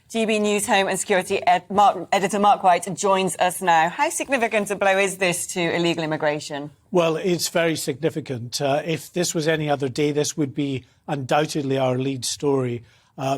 GB News Home and Security editor Mark White joins us now. How significant a blow is this to illegal immigration? Well, it's very significant. If this was any other day, this would be undoubtedly our lead story.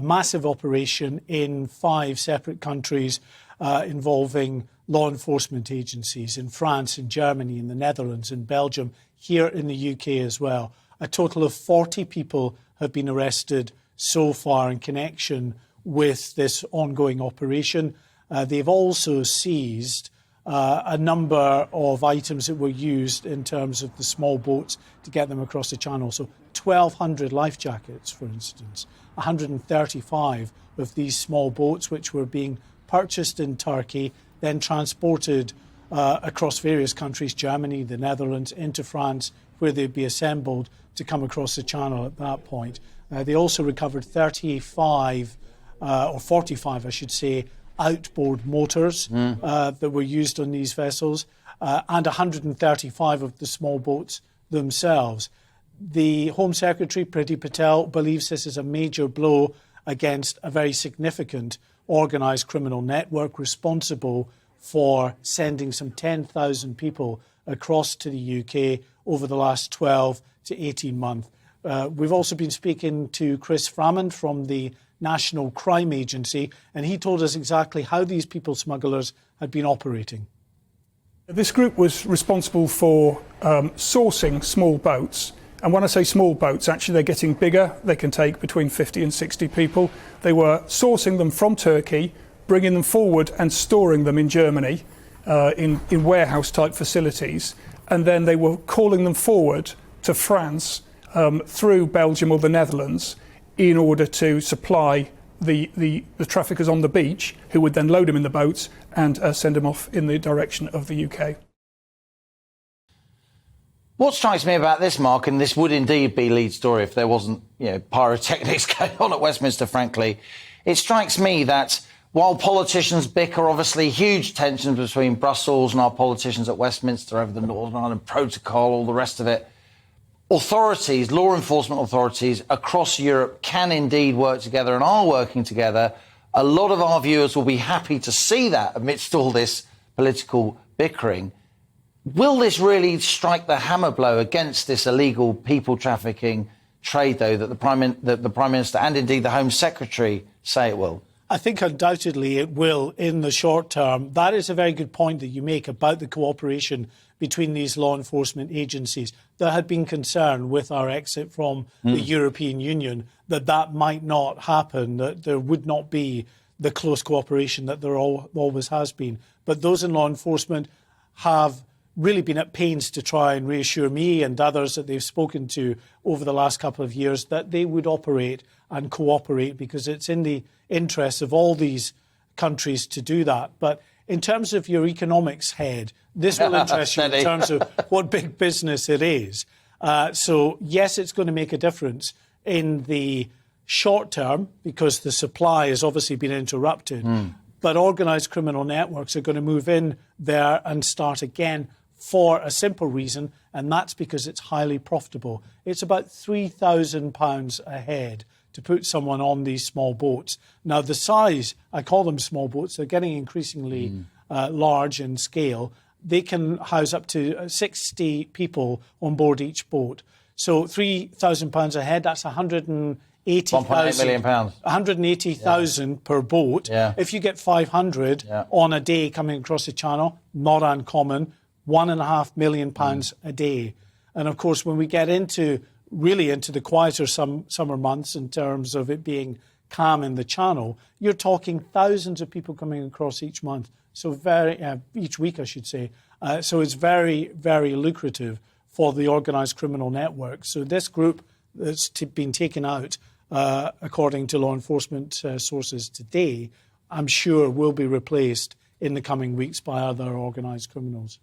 Massive operation in 5 separate countries involving law enforcement agencies in France, in Germany, in the Netherlands, in Belgium, here in the UK as well. A total of 40 people have been arrested so far in connection with this ongoing operation. They've also seized a number of items that were used in terms of the small boats to get them across the channel. So 1,200 life jackets, for instance, 135 of these small boats which were being purchased in Turkey, then transported across various countries, Germany, the Netherlands, into France, where they'd be assembled to come across the channel at that point. They also recovered 35 or 45, I should say, outboard motors that were used on these vessels, and 135 of the small boats themselves. The Home Secretary, Priti Patel, believes this is a major blow against a very significant organised criminal network responsible for sending some 10,000 people across to the UK over the last 12 to 18 months. We've also been speaking to Chris Framond from the National Crime Agency, and he told us exactly how these people smugglers had been operating. This group was responsible for sourcing small boats. And when I say small boats, actually they're getting bigger. They can take between 50 and 60 people. They were sourcing them from Turkey, bringing them forward and storing them in Germany in warehouse-type facilities. And then they were calling them forward to France through Belgium or the Netherlands in order to supply the traffickers on the beach, who would then load them in the boats and send them off in the direction of the UK. What strikes me about this, Mark, and this would indeed be lead story if there wasn't, pyrotechnics going on at Westminster, frankly, it strikes me that while politicians bicker, obviously huge tensions between Brussels and our politicians at Westminster over the Northern Ireland Protocol, all the rest of it, authorities, law enforcement authorities across Europe can indeed work together and are working together. A lot of our viewers will be happy to see that amidst all this political bickering. Will this really strike the hammer blow against this illegal people trafficking trade, though, that the Prime Minister and indeed the Home Secretary say it will? I think undoubtedly it will in the short term. That is a very good point that you make about the cooperation between these law enforcement agencies. There had been concern with our exit from the European Union that might not happen, that there would not be the close cooperation that there always has been. But those in law enforcement have really been at pains to try and reassure me and others that they've spoken to over the last couple of years that they would operate and cooperate, because it's in the interests of all these countries to do that. But in terms of your economics head, this will interest you in terms of what big business it is. So, yes, it's going to make a difference in the short term because the supply has obviously been interrupted. But organised criminal networks are going to move in there and start again for a simple reason, and that's because it's highly profitable. It's about £3,000 a head to put someone on these small boats. Now, the size, I call them small boats, they're getting increasingly large in scale. They can house up to 60 people on board each boat. So £3,000 a head, that's 180,000. £1.8 million. 180,000 per boat. Yeah. If you get 500 on a day coming across the channel, not uncommon, £1.5 million a day. And of course, when we get into the quieter summer months in terms of it being calm in the channel, you're talking thousands of people coming across each month. So each week, I should say. So it's very, very lucrative for the organised criminal network. So this group that's been taken out, according to law enforcement sources today, I'm sure will be replaced in the coming weeks by other organised criminals.